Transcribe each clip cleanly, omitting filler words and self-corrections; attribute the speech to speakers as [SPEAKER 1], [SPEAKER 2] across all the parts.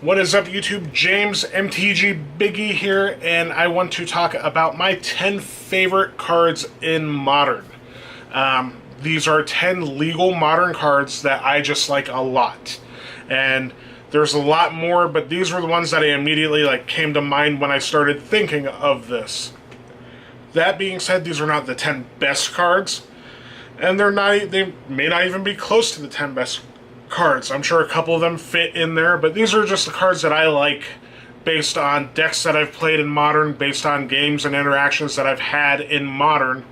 [SPEAKER 1] What is up, YouTube? James MTG Biggie here, and I want to talk about my 10 favorite cards in Modern. These are 10 legal Modern cards that I just like a lot. And there's a lot more, but these were the ones that I immediately came to mind when I started thinking of this. That being said, these are not the 10 best cards, and they may not even be close to the 10 best cards. I'm sure a couple of them fit in there, but these are just the cards that I like based on decks that I've played in Modern, based on games and interactions that I've had in Modern.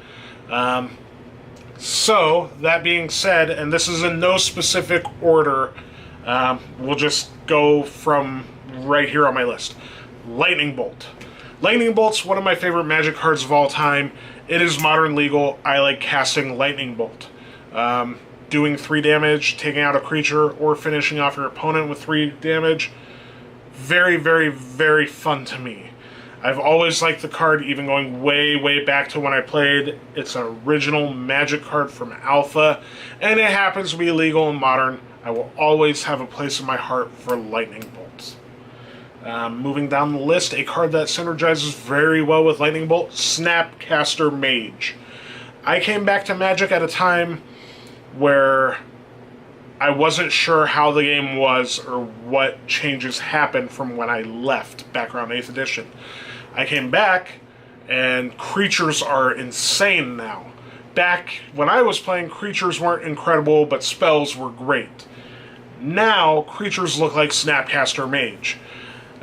[SPEAKER 1] So, that being said, and this is in no specific order, we'll just go from right here on my list. Lightning Bolt. Lightning Bolt's one of my favorite Magic cards of all time. It is Modern legal. I like casting Lightning Bolt. Doing 3 damage, taking out a creature, or finishing off your opponent with 3 damage. Very, very, very fun to me. I've always liked the card, even going way, way back to when I played. It's an original Magic card from Alpha, and it happens to be legal in Modern. I will always have a place in my heart for Lightning Bolts. Moving down the list, a card that synergizes very well with Lightning Bolt, Snapcaster Mage. I came back to Magic at a time where I wasn't sure how the game was or what changes happened from when I left back around 8th edition. I came back, and creatures are insane now. Back when I was playing, creatures weren't incredible, but spells were great. Now, creatures look like Snapcaster Mage.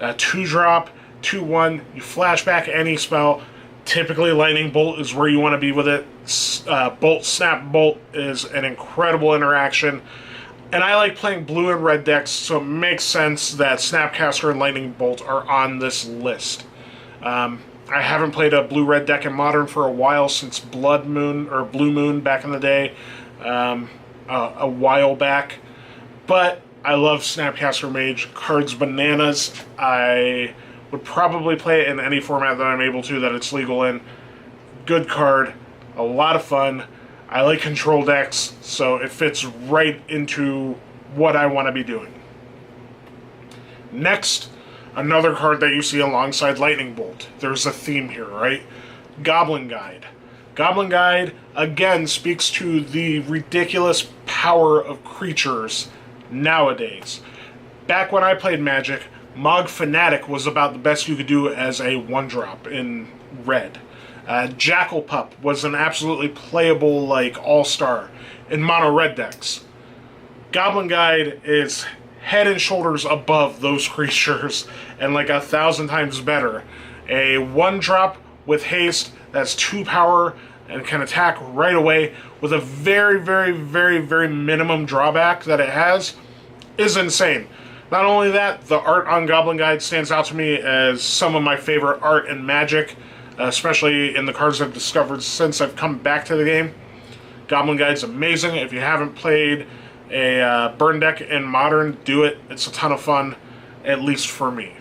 [SPEAKER 1] 2-drop, 2/1, you flash back any spell. Typically, Lightning Bolt is where you want to be with it. Bolt, Snap, Bolt is an incredible interaction. And I like playing blue and red decks, so it makes sense that Snapcaster and Lightning Bolt are on this list. I haven't played a blue-red deck in Modern for a while, since Blood Moon, or Blue Moon back in the day, a while back. But I love Snapcaster Mage. Card's bananas. I would probably play it in any format that I'm able to, that it's legal in. Good card. A lot of fun. I like control decks, so it fits right into what I want to be doing. Next, another card that you see alongside Lightning Bolt. There's a theme here, right? Goblin Guide. Goblin Guide, again, speaks to the ridiculous power of creatures nowadays. Back when I played Magic, Mog Fanatic was about the best you could do as a 1-drop in red. Jackal Pup was an absolutely playable, all-star in mono red decks. Goblin Guide is head and shoulders above those creatures and 1,000 times better. A 1-drop with haste that's 2 power and can attack right away with a very, very, very, very minimum drawback that it has is insane. Not only that, the art on Goblin Guide stands out to me as some of my favorite art in Magic, especially in the cards I've discovered since I've come back to the game. Goblin Guide's amazing. If you haven't played a burn deck in Modern, do it. It's a ton of fun, at least for me.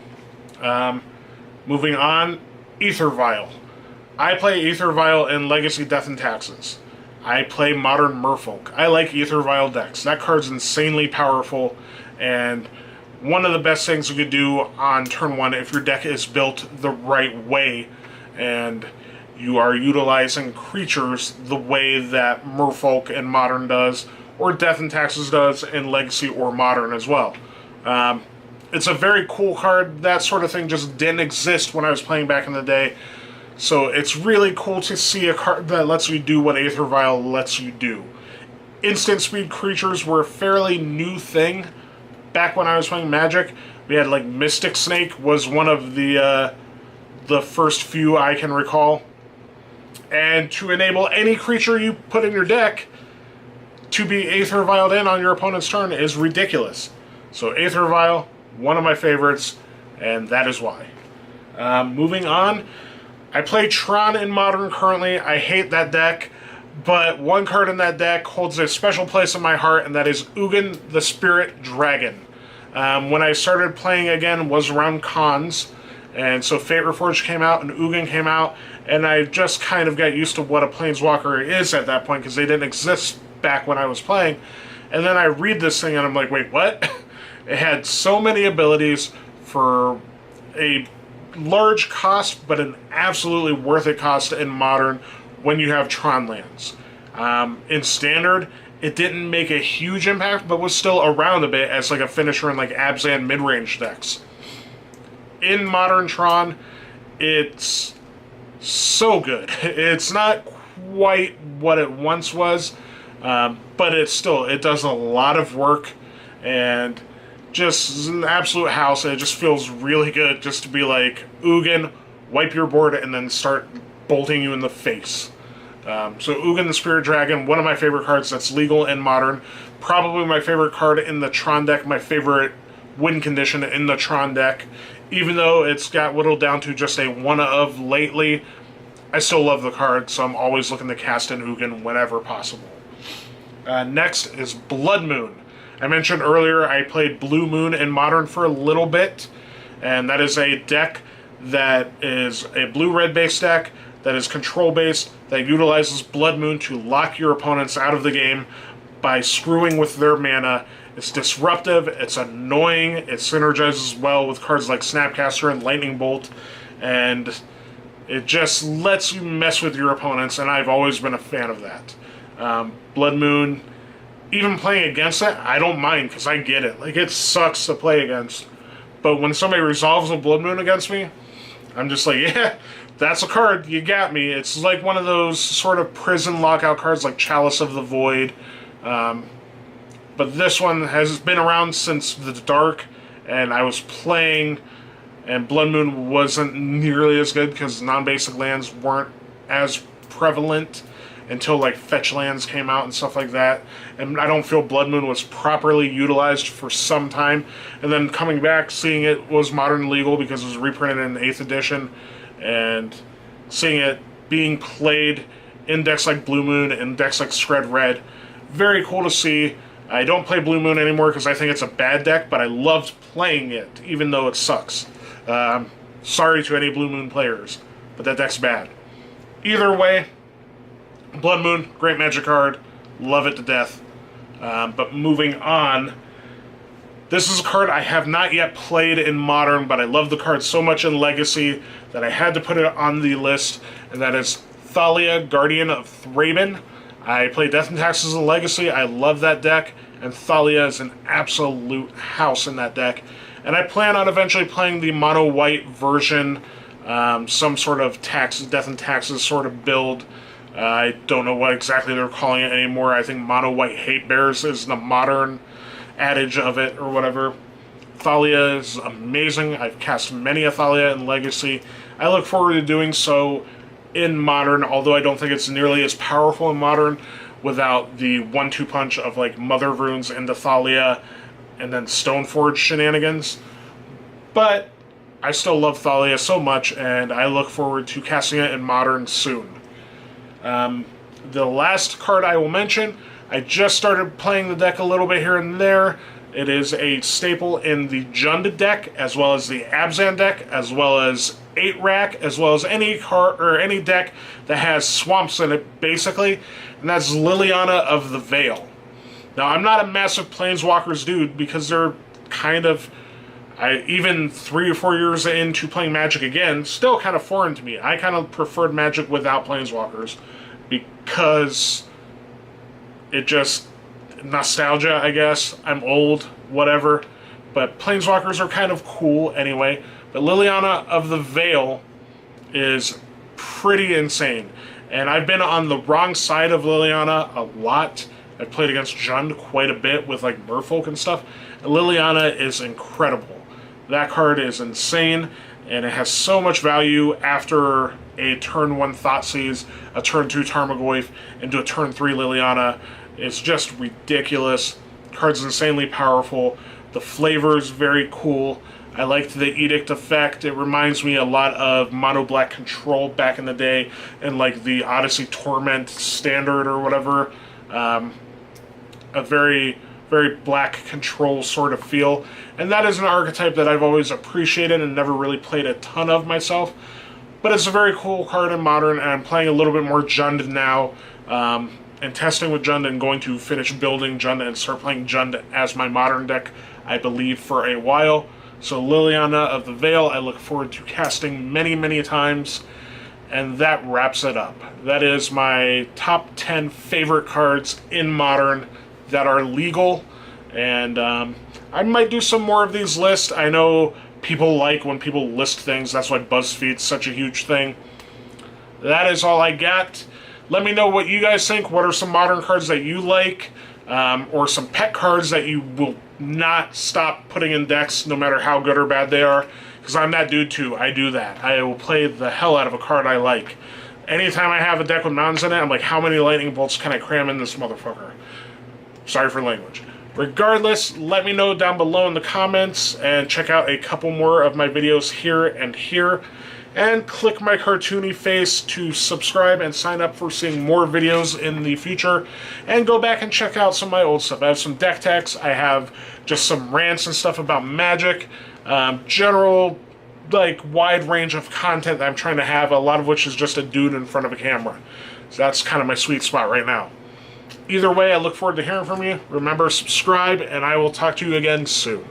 [SPEAKER 1] Moving on, Aether Vial. I play Aether Vial in Legacy Death and Taxes. I play Modern Merfolk. I like Aether Vial decks. That card's insanely powerful, and one of the best things you could do on turn 1 if your deck is built the right way and you are utilizing creatures the way that Merfolk in Modern does, or Death and Taxes does in Legacy or Modern as well. It's a very cool card. That sort of thing just didn't exist when I was playing back in the day. So it's really cool to see a card that lets you do what Aether Vial lets you do. Instant speed creatures were a fairly new thing back when I was playing Magic. We had Mystic Snake was one of the first few I can recall. And to enable any creature you put in your deck to be Aether Vialed in on your opponent's turn is ridiculous. So Aether Vial, one of my favorites, and that is why. Moving on, I play Tron in Modern currently. I hate that deck, but one card in that deck holds a special place in my heart, and that is Mugen the Spirit Dragon. When I started playing again was around cons, and so Fate Reforged came out and Mugen came out, and I just kind of got used to what a Planeswalker is at that point, because they didn't exist back when I was playing. And then I read this thing and I'm like, wait, what? It had so many abilities for a large cost, but an absolutely worth it cost in Modern when you have Tron lands. In Standard, it didn't make a huge impact, but was still around a bit as like a finisher in like Abzan mid-range decks. In Modern Tron, it's so good. It's not quite what it once was, but it does a lot of work, and just an absolute house. And it just feels really good just to be like, Ugin, wipe your board, and then start bolting you in the face. So Ugin the Spirit Dragon, one of my favorite cards that's legal in Modern. Probably my favorite card in the Tron deck, my favorite win condition in the Tron deck. Even though it's got whittled down to just a one of lately, I still love the card, so I'm always looking to cast in Ugin whenever possible. Next is Blood Moon. I mentioned earlier I played Blue Moon in Modern for a little bit, and that is a deck that is a blue-red based deck that is control-based, that utilizes Blood Moon to lock your opponents out of the game by screwing with their mana. It's disruptive, it's annoying, it synergizes well with cards like Snapcaster and Lightning Bolt, and it just lets you mess with your opponents, and I've always been a fan of that. Blood Moon, even playing against it, I don't mind, because I get it. Like, it sucks to play against. But when somebody resolves a Blood Moon against me, I'm just like, yeah, that's a card, you got me. It's like one of those sort of prison lockout cards like Chalice of the Void. But this one has been around since the Dark, and I was playing, and Blood Moon wasn't nearly as good because non-basic lands weren't as prevalent until like fetch lands came out and stuff like that. And I don't feel Blood Moon was properly utilized for some time. And then coming back, seeing it was Modern legal because it was reprinted in 8th edition, and seeing it being played in decks like Blue Moon and decks like Shred Red, very cool to see. I don't play Blue Moon anymore because I think it's a bad deck, but I loved playing it, even though it sucks. Sorry to any Blue Moon players, but that deck's bad. Either way, Blood Moon, great Magic card, love it to death. But moving on, this is a card I have not yet played in Modern, but I love the card so much in Legacy that I had to put it on the list, and that is Thalia, Guardian of Thraben. I play Death and Taxes in Legacy, I love that deck, and Thalia is an absolute house in that deck. And I plan on eventually playing the mono-white version, some sort of Death and Taxes sort of build. I don't know what exactly they're calling it anymore. I think mono-white hate bears is the modern adage of it, or whatever. Thalia is amazing. I've cast many a Thalia in Legacy. I look forward to doing so in Modern, although I don't think it's nearly as powerful in Modern without the 1-2 punch of like Mother of Runes into Thalia and then Stoneforge shenanigans. But I still love Thalia so much, and I look forward to casting it in Modern soon. The last card I will mention, I just started playing the deck a little bit here and there. It is a staple in the Jund deck, as well as the Abzan deck, as well as 8-Rack, as well as any card or any deck that has swamps in it, basically. And that's Liliana of the Vale. Now, I'm not a massive Planeswalkers dude because they're kind of, even 3 or 4 years into playing Magic again, still kind of foreign to me. I kind of preferred Magic without Planeswalkers because it just, nostalgia, I guess. I'm old, whatever. But Planeswalkers are kind of cool anyway. But Liliana of the Vale is pretty insane. And I've been on the wrong side of Liliana a lot. I've played against Jund quite a bit with like Merfolk and stuff. And Liliana is incredible. That card is insane, and it has so much value after a turn 1 Thoughtseize, a turn 2 Tarmogoyf, into a turn 3 Liliana. It's just ridiculous. The card's insanely powerful. The flavor's very cool. I liked the Edict effect. It reminds me a lot of Mono Black Control back in the day, and like the Odyssey Torment standard or whatever. A very, very black control sort of feel. And that is an archetype that I've always appreciated and never really played a ton of myself. But it's a very cool card in Modern, and I'm playing a little bit more Jund now. And testing with Jund, and going to finish building Jund and start playing Jund as my Modern deck, I believe, for a while. So Liliana of the Vale, I look forward to casting many, many times. And that wraps it up. That is my top 10 favorite cards in Modern that are legal. And I might do some more of these lists. I know people like when people list things. That's why BuzzFeed's such a huge thing. That is all I got. Let me know what you guys think. What are some Modern cards that you like? Or some pet cards that you will not stop putting in decks no matter how good or bad they are. Because I'm that dude too. I do that. I will play the hell out of a card I like. Anytime I have a deck with mountains in it, I'm like, how many lightning bolts can I cram in this motherfucker? Sorry for language. Regardless, let me know down below in the comments, and check out a couple more of my videos here and here. And click my cartoony face to subscribe and sign up for seeing more videos in the future. And go back and check out some of my old stuff. I have some deck techs. I have just some rants and stuff about Magic. General, like, wide range of content that I'm trying to have, a lot of which is just a dude in front of a camera. So that's kind of my sweet spot right now. Either way, I look forward to hearing from you. Remember, subscribe, and I will talk to you again soon.